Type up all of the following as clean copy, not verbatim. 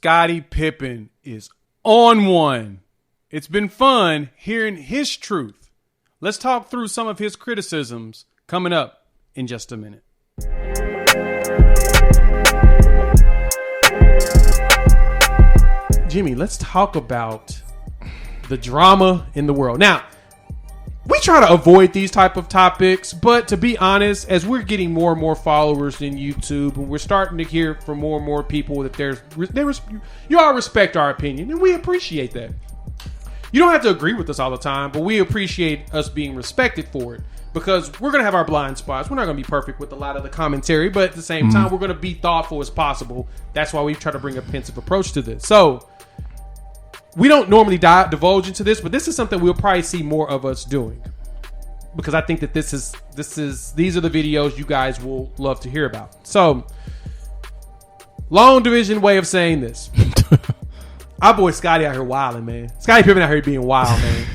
Scottie Pippen is on one. It's been fun hearing his truth. Let's talk through some of his criticisms coming up in just a minute. Jimmy, let's talk about the drama in the world. Now, we try to avoid these type of topics, but to be honest, as we're getting more and more followers in YouTube, and we're starting to hear from more and more people that you all respect our opinion, and we appreciate that. You don't have to agree with us all the time, but we appreciate us being respected for it, because we're going to have our blind spots. We're not going to be perfect with a lot of the commentary, but at the same time, we're going to be thoughtful as possible. That's why we try to bring a pensive approach to this. So, we don't normally divulge into this, but this is something we'll probably see more of us doing, because I think that these are the videos you guys will love to hear about. So, long division way of saying this. Our boy Scottie out here wilding, man. Scottie Pippen out here being wild, man.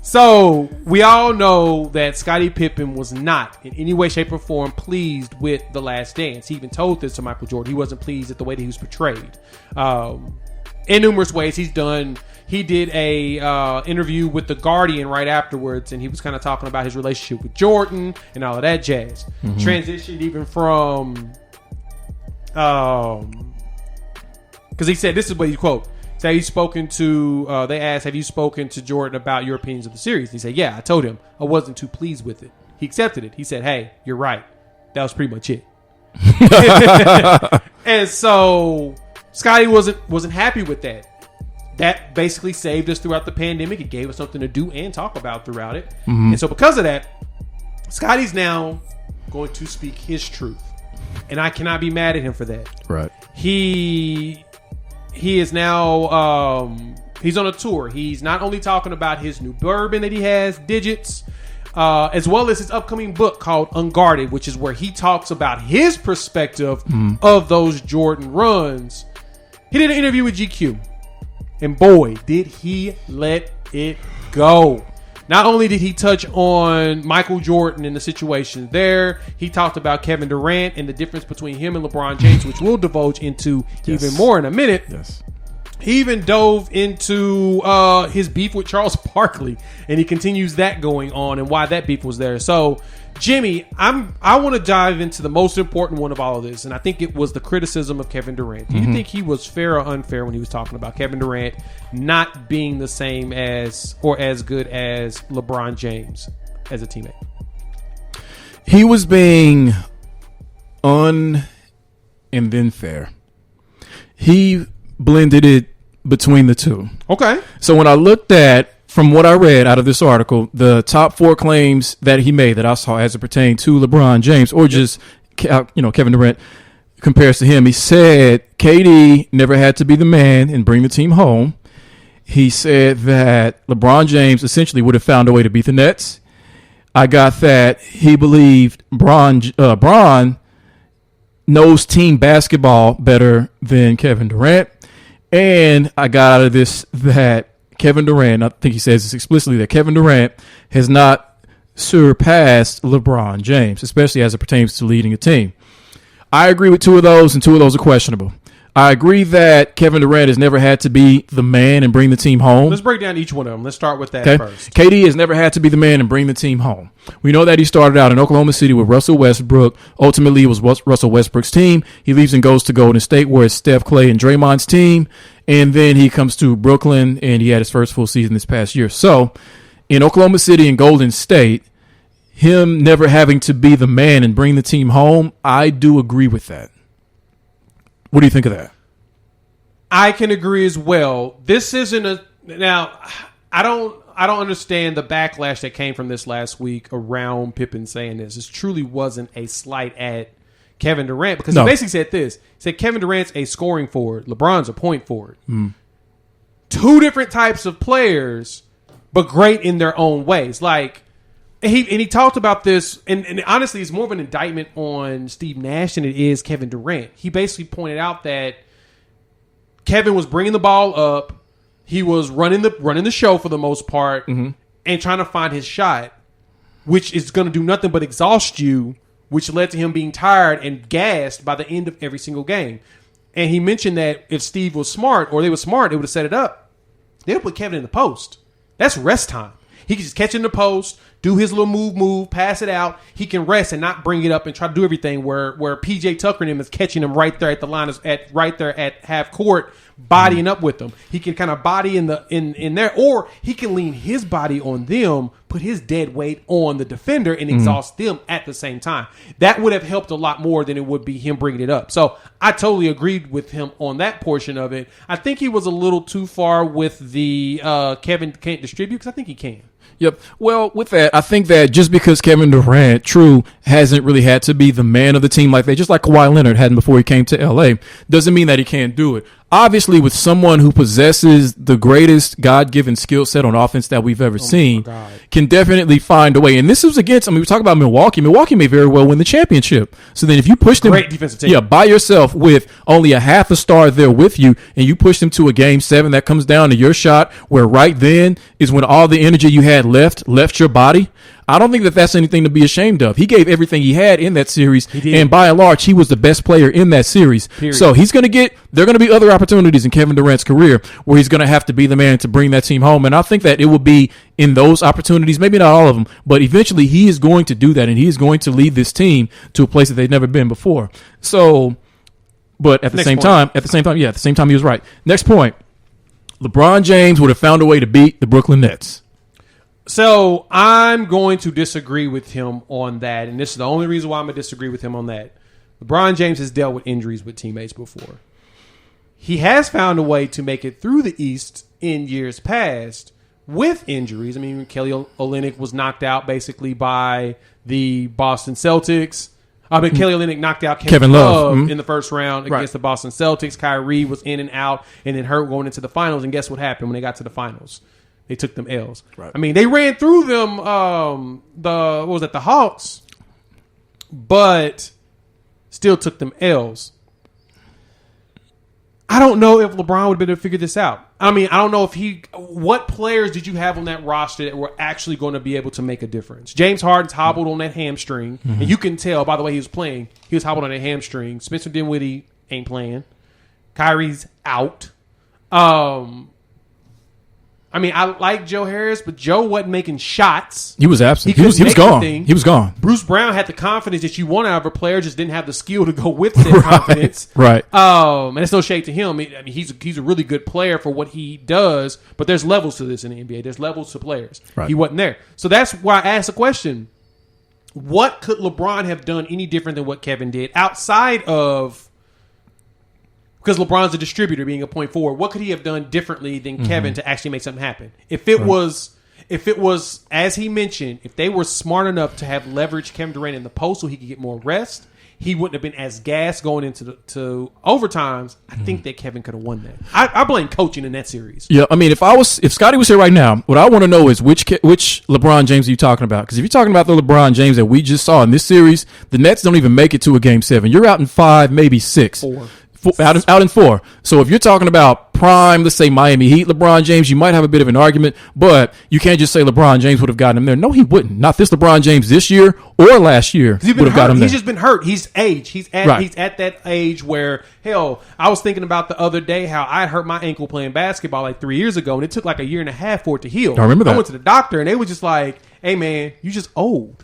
So, we all know that Scottie Pippen was not in any way, shape, or form pleased with The Last Dance. He even told this to Michael Jordan. He wasn't pleased at the way that he was portrayed. In numerous ways, he did a interview with The Guardian right afterwards, and he was kind of talking about his relationship with Jordan and all of that jazz. Transitioned even from, because he said, this is what he quote. So he's spoken to, they asked, have you spoken to Jordan about your opinions of the series? He said, yeah, I told him I wasn't too pleased with it. He accepted it. He said, hey, you're right. That was pretty much it. And so Scottie wasn't happy with that. That basically saved us throughout the pandemic. It gave us something to do and talk about throughout it. And so because of that, Scottie's now going to speak his truth. And I cannot be mad at him for that. Right. He is now, he's on a tour. He's not only talking about his new bourbon that he has, Digits, as well as his upcoming book called Unguarded, which is where he talks about his perspective of those Jordan runs. He did an interview with GQ. And boy, did he let it go. Not only did he touch on Michael Jordan and the situation there, he talked about Kevin Durant and the difference between him and LeBron James, which we'll divulge into even more in a minute. Yes. He even dove into his beef with Charles Barkley, and he continues that going on and why that beef was there. So, Jimmy, I want to dive into the most important one of all of this, and I think it was the criticism of Kevin Durant. Do you think he was fair or unfair when he was talking about Kevin Durant not being the same as or as good as LeBron James as a teammate? He was being and then fair. He blended it between the two. Okay. So when I looked at, from what I read out of this article, the top 4 claims that he made that I saw as it pertained to LeBron James or just, Kevin Durant compares to him, he said KD never had to be the man and bring the team home. He said that LeBron James essentially would have found a way to beat the Nets. I got that he believed Bron knows team basketball better than Kevin Durant. And I got out of this that Kevin Durant, I think he says this explicitly, that Kevin Durant has not surpassed LeBron James, especially as it pertains to leading a team. I agree with 2 of those, and 2 of those are questionable. I agree that Kevin Durant has never had to be the man and bring the team home. Let's break down each one of them. Let's start with that first. KD has never had to be the man and bring the team home. We know that he started out in Oklahoma City with Russell Westbrook. Ultimately, it was Russell Westbrook's team. He leaves and goes to Golden State, where it's Steph, Clay, and Draymond's team. And then he comes to Brooklyn, and he had his first full season this past year. So, in Oklahoma City and Golden State, him never having to be the man and bring the team home, I do agree with that. What do you think of that? I can agree as well. This isn't now. I don't understand the backlash that came from this last week around Pippen saying this. This truly wasn't a slight at Kevin Durant, because he basically said this. He said Kevin Durant's a scoring forward. LeBron's a point forward. 2 different types of players, but great in their own ways. Like, and he talked about this, and honestly, it's more of an indictment on Steve Nash than it is Kevin Durant. He basically pointed out that Kevin was bringing the ball up. He was running the show for the most part, and trying to find his shot, which is going to do nothing but exhaust you, which led to him being tired and gassed by the end of every single game. And he mentioned that if Steve was smart, or they were smart, they would have set it up. They would put Kevin in the post. That's rest time. He can just catch in the post, do his little move, pass it out. He can rest and not bring it up and try to do everything where PJ Tucker and him is catching him right there at the line, right there at half court, bodying up with them. He can kind of body in there, or he can lean his body on them, put his dead weight on the defender, and exhaust them at the same time. That would have helped a lot more than it would be him bringing it up. So I totally agreed with him on that portion of it. I think he was a little too far with the Kevin can't distribute, because I think he can. Yep. Well, with that, I think that just because Kevin Durant, true, hasn't really had to be the man of the team like that, just like Kawhi Leonard hadn't before he came to L.A., doesn't mean that he can't do it. Obviously, with someone who possesses the greatest God-given skill set on offense that we've ever seen, can definitely find a way. And this was against, we talk about Milwaukee. Milwaukee may very well win the championship. So then if you push them great defensive team. By yourself with only a half a star there with you, and you push them to a game 7 that comes down to your shot, where right then is when all the energy you had left your body, I don't think that that's anything to be ashamed of. He gave everything he had in that series, and by and large, he was the best player in that series. Period. So there are going to be other opportunities in Kevin Durant's career where he's going to have to be the man to bring that team home, and I think that it will be in those opportunities, maybe not all of them, but eventually he is going to do that, and he is going to lead this team to a place that they've never been before. So, but at the same time, he was right. Next point, LeBron James would have found a way to beat the Brooklyn Nets. So I'm going to disagree with him on that, and this is the only reason why I'm going to disagree with him on that. LeBron James has dealt with injuries with teammates before. He has found a way to make it through the East in years past with injuries. I mean, Kelly Olynyk was knocked out basically by the Boston Celtics. Kelly Olynyk knocked out Kevin Love in the first round against the Boston Celtics. Kyrie was in and out and then hurt going into the finals, and guess what happened when they got to the finals? They took them L's. Right. I mean, they ran through them, the Hawks, but still took them L's. I don't know if LeBron would be able to figure this out. I mean, I don't know what players did you have on that roster that were actually going to be able to make a difference? James Harden's hobbled on that hamstring, and you can tell by the way he was playing, he was hobbled on that hamstring. Spencer Dinwiddie ain't playing. Kyrie's out. I mean, I like Joe Harris, but Joe wasn't making shots. He was absent. He was gone. He was gone. Bruce Brown had the confidence that you want out of a player, just didn't have the skill to go with that confidence. Right. And it's no shade to him. I mean, he's a really good player for what he does, but there's levels to this in the NBA. There's levels to players. Right. He wasn't there. So that's why I asked the question, what could LeBron have done any different than what Kevin did outside of, because LeBron's a distributor, being a point forward, what could he have done differently than Kevin to actually make something happen? If it was, as he mentioned, if they were smart enough to have leveraged Kevin Durant in the post so he could get more rest, he wouldn't have been as gassed going into to overtimes. I think that Kevin could have won that. I blame coaching in that series. Yeah, I mean, if Scottie was here right now, what I want to know is which LeBron James are you talking about? Because if you're talking about the LeBron James that we just saw in this series, the Nets don't even make it to a game 7. You're out in 5, maybe 6. 4. Out in 4. So if you're talking about prime, let's say Miami Heat, LeBron James, you might have a bit of an argument, but you can't just say LeBron James would have gotten him there. No, he wouldn't. Not this LeBron James this year or last year would have got him there. He's just been hurt. He's aged. He's at that age where, hell, I was thinking about the other day how I hurt my ankle playing basketball like 3 years ago, and it took like a year and a half for it to heal. I remember that. I went to the doctor, and they were just like, hey, man, you just old.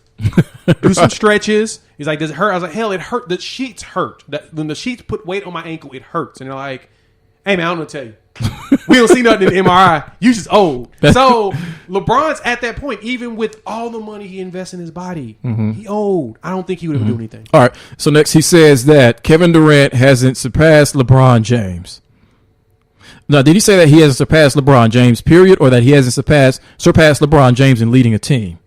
Do some stretches. He's like, does it hurt? I was like, hell, it hurt. The sheets hurt. When the sheets put weight on my ankle, it hurts. And they're like, hey, man, I'm going to tell you. We don't see nothing in the MRI. You just old. So LeBron's at that point, even with all the money he invests in his body, he old. I don't think he would ever do anything. All right. So next he says that Kevin Durant hasn't surpassed LeBron James. Now, did he say that he hasn't surpassed LeBron James, period, or that he hasn't surpassed LeBron James in leading a team?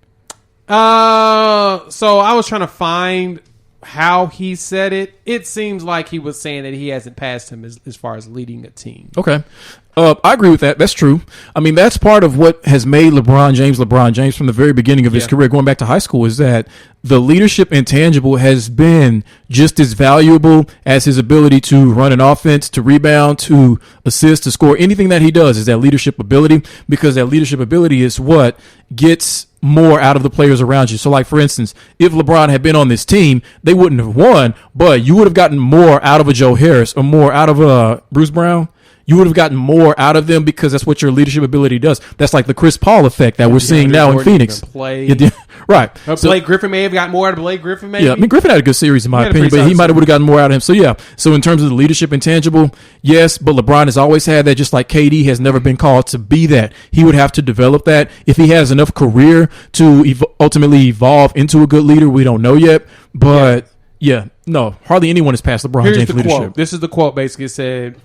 So I was trying to find how he said it. It seems like he was saying that he hasn't passed him as far as leading a team. Okay. I agree with that. That's true. I mean, that's part of what has made LeBron James from the very beginning of his career, going back to high school, is that the leadership intangible has been just as valuable as his ability to run an offense, to rebound, to assist, to score. Anything that he does is that leadership ability, because that leadership ability is what gets more out of the players around you. So, like, for instance, if LeBron had been on this team, they wouldn't have won, but you would have gotten more out of a Joe Harris or more out of a Bruce Brown. You would have gotten more out of them because that's what your leadership ability does. That's like the Chris Paul effect that we're seeing now in Phoenix. Right. Blake Griffin may have got more out of Blake Griffin, maybe. Yeah, I mean, Griffin had a good series in my opinion, but he might have would have gotten more out of him. So, yeah. So, in terms of the leadership intangible, yes, but LeBron has always had that, just like KD has never been called to be that. He would have to develop that. If he has enough career to ultimately evolve into a good leader, we don't know yet. But, yeah, no, hardly anyone has passed LeBron James leadership. Quote. This is the quote, basically. It said,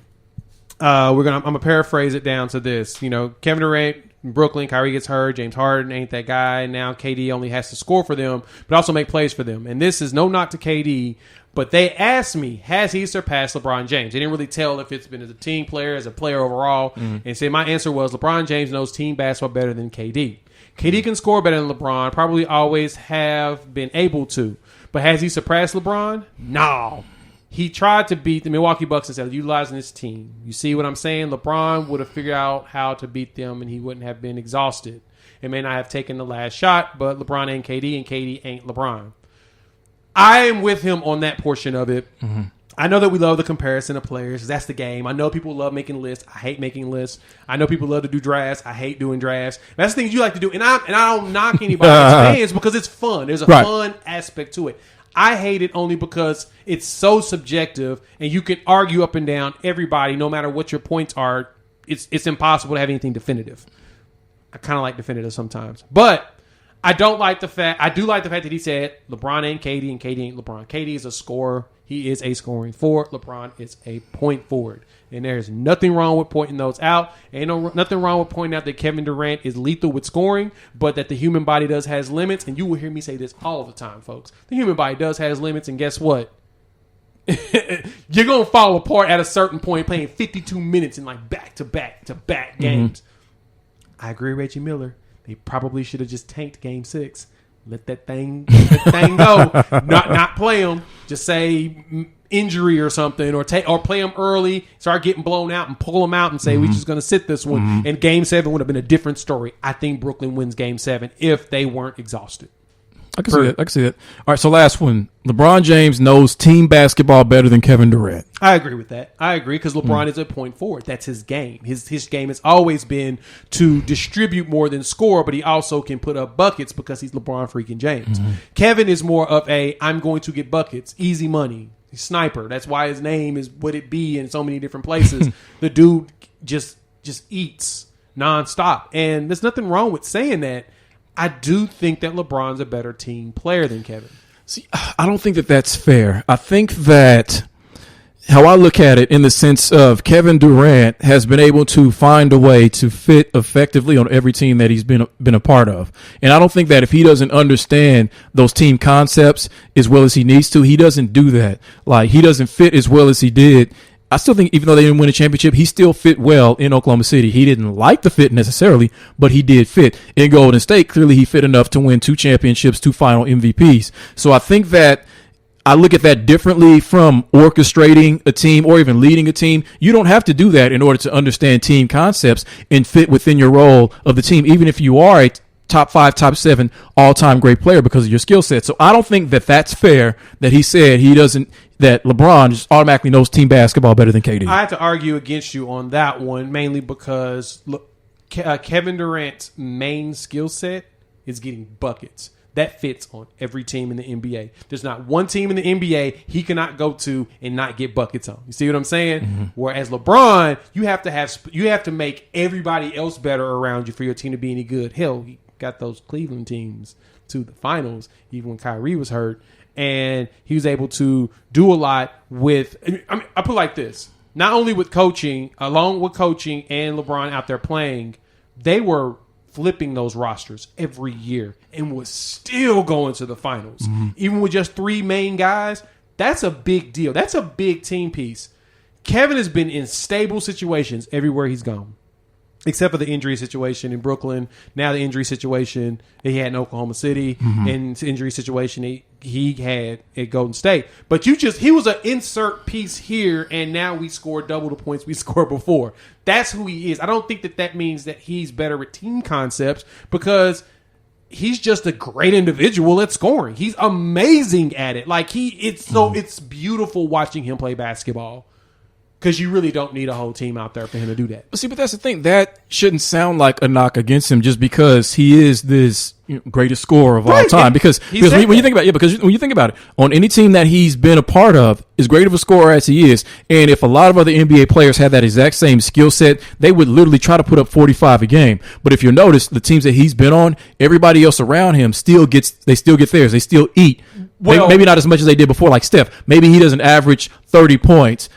I'm gonna paraphrase it down to this. You know, Kevin Durant, Brooklyn, Kyrie gets hurt, James Harden ain't that guy. Now KD only has to score for them, but also make plays for them. And this is no knock to KD, but they asked me, has he surpassed LeBron James? They didn't really tell if it's been as a team player, as a player overall. And say my answer was LeBron James knows team basketball better than KD. KD can score better than LeBron, probably always have been able to. But has he surpassed LeBron? No. He tried to beat the Milwaukee Bucks instead of utilizing his team. You see what I'm saying? LeBron would have figured out how to beat them, and he wouldn't have been exhausted. It may not have taken the last shot, but LeBron ain't KD, and KD ain't LeBron. I am with him on that portion of it. Mm-hmm. I know that we love the comparison of players. That's the game. I know people love making lists. I hate making lists. I know people love to do drafts. I hate doing drafts. That's the things you like to do. And I don't knock anybody's fans because it's fun. There's a fun aspect to it. I hate it only because it's so subjective, and you can argue up and down everybody, no matter what your points are. It's impossible to have anything definitive. I kind of like definitive sometimes, but I don't like the fact. I do like the fact that he said LeBron ain't KD and KD ain't LeBron. KD is a scorer. He is a scoring forward. LeBron is a point forward. And there's nothing wrong with pointing those out. Ain't nothing wrong with pointing out that Kevin Durant is lethal with scoring, but that the human body has limits. And you will hear me say this all the time, folks. The human body has limits, and guess what? You're going to fall apart at a certain point playing 52 minutes in like back-to-back games. I agree, Reggie Miller. They probably should have just tanked Game 6. Let that thing go. Not play them. Just say injury or something, or play them early. Start getting blown out and pull them out and say we're just going to sit this one. And Game 7 would have been a different story. I think Brooklyn wins Game 7 if they weren't exhausted. I can see that. All right, so last one. LeBron James knows team basketball better than Kevin Durant. I agree with that. I agree because LeBron is a point forward. That's his game. His game has always been to distribute more than score, but he also can put up buckets because he's LeBron freaking James. Kevin is more of I'm going to get buckets, easy money, sniper. That's why his name is what it be in so many different places. The dude just eats nonstop, and there's nothing wrong with saying that. I do think that LeBron's a better team player than Kevin. See, I don't think that that's fair. I think that how I look at it in the sense of Kevin Durant has been able to find a way to fit effectively on every team that he's been a part of. And I don't think that if he doesn't understand those team concepts as well as he needs to, he doesn't do that. Like, he doesn't fit as well as he did. I still think even though they didn't win a championship, he still fit well in Oklahoma City. He didn't like the fit necessarily, but he did fit. In Golden State, clearly he fit enough to win 2 championships, 2 final MVPs. So I think that I look at that differently from orchestrating a team or even leading a team. You don't have to do that in order to understand team concepts and fit within your role of the team, even if you are a top 5, top 7 all-time great player because of your skill set. So I don't think that that's fair that he said that LeBron just automatically knows team basketball better than KD. I have to argue against you on that one, mainly because Kevin Durant's main skill set is getting buckets. That fits on every team in the NBA. There's not one team in the NBA he cannot go to and not get buckets on. You see what I'm saying? Whereas LeBron, you have to make everybody else better around you for your team to be any good. Hell, he got those Cleveland teams to the finals, even when Kyrie was hurt. And he was able to do a lot with, I put it like this, not only with coaching, along with coaching and LeBron out there playing, they were flipping those rosters every year and was still going to the finals. Even with just 3 main guys, that's a big deal. That's a big team piece. Kevin has been in stable situations everywhere he's gone. except for the injury situation in Brooklyn. Now the injury situation that he had in Oklahoma City, and the injury situation he had at Golden State. But he was an insert piece here, and now we scored double the points we scored before. That's who he is. I don't think that means that he's better at team concepts, because he's just a great individual at scoring. He's amazing at it. Like it's beautiful watching him play basketball. Because you really don't need a whole team out there for him to do that. See, but that's the thing. That shouldn't sound like a knock against him just because he is this greatest scorer of all time. Because when you think about it, on any team that he's been a part of, as great of a scorer as he is, and if a lot of other NBA players had that exact same skill set, they would literally try to put up 45 a game. But if you notice, the teams that he's been on, everybody else around him still gets theirs. They still eat. Well, maybe not as much as they did before, like Steph. Maybe he doesn't average 30 points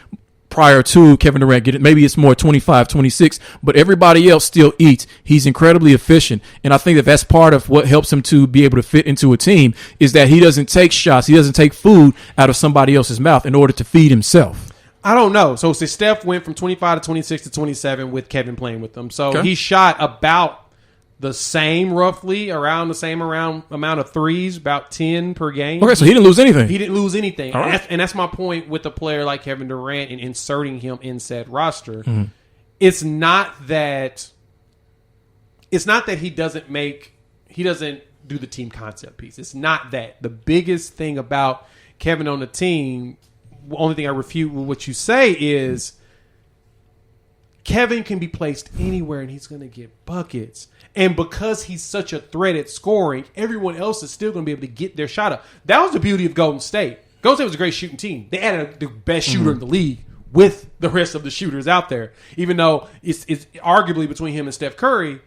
prior to Kevin Durant getting, maybe it's more 25, 26, but everybody else still eats. He's incredibly efficient. And I think that's part of what helps him to be able to fit into a team, is that he doesn't take shots. He doesn't take food out of somebody else's mouth in order to feed himself. I don't know. So Steph went from 25 to 26 to 27 with Kevin playing with them. So he shot about the same, roughly around the same amount of threes, about 10 per game. Okay, so he didn't lose anything. He didn't lose anything. Right. And that's my point with a player like Kevin Durant and inserting him in said roster. Mm-hmm. It's not that he doesn't do the team concept piece. It's not that. The biggest thing about Kevin on the team, the only thing I refute with what you say is Kevin can be placed anywhere and he's going to get buckets. And because he's such a threat at scoring, everyone else is still going to be able to get their shot up. That was the beauty of Golden State. Golden State was a great shooting team. They added the best shooter in the league with the rest of the shooters out there. Even though it's arguably between him and Steph Curry,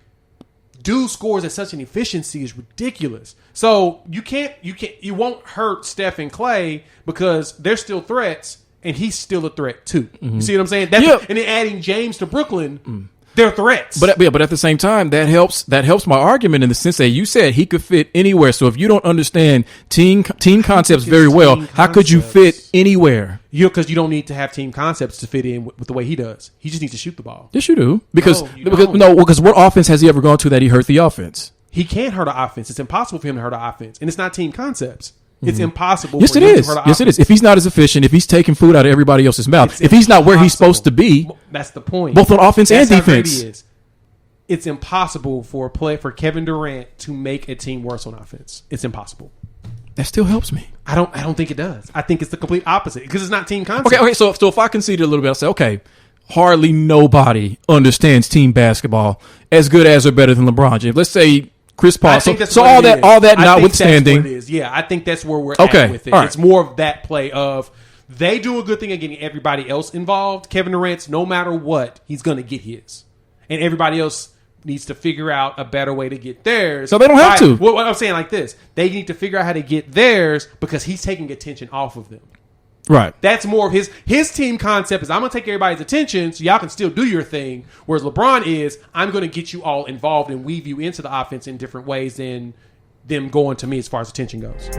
dude scores at such an efficiency is ridiculous. So you won't hurt Steph and Clay because they're still threats, and he's still a threat too. Mm-hmm. You see what I'm saying? And then adding James to Brooklyn. They're threats. But at the same time, that helps my argument in the sense that you said he could fit anywhere. So if you don't understand team concepts very well, how could you fit anywhere? Because you don't need to have team concepts to fit in with the way he does. He just needs to shoot the ball. Yes, you do. Because what offense has he ever gone to that he hurt the offense? He can't hurt an offense. It's impossible for him to hurt an offense. And it's not team concepts. It's impossible. Yes, it is. Yes, it is. If he's not as efficient, if he's taking food out of everybody else's mouth, if he's not where he's supposed to be, that's the point. Both on offense and defense. It's impossible for Kevin Durant to make a team worse on offense. It's impossible. That still helps me. I don't think it does. I think it's the complete opposite because it's not team concept. Okay. So if I concede a little bit, I'll say, okay, hardly nobody understands team basketball as good as or better than LeBron James. Let's say Chris Paul. So all that notwithstanding, yeah, I think that's where we're at with it. Right. It's more of that play of they do a good thing at getting everybody else involved. Kevin Durant's, no matter what, he's going to get his, and everybody else needs to figure out a better way to get theirs. So they don't have to. What I'm saying like this, they need to figure out how to get theirs because he's taking attention off of them. Right. That's more of his team concept is I'm going to take everybody's attention so y'all can still do your thing. Whereas LeBron is I'm going to get you all involved and weave you into the offense in different ways than them going to me as far as attention goes.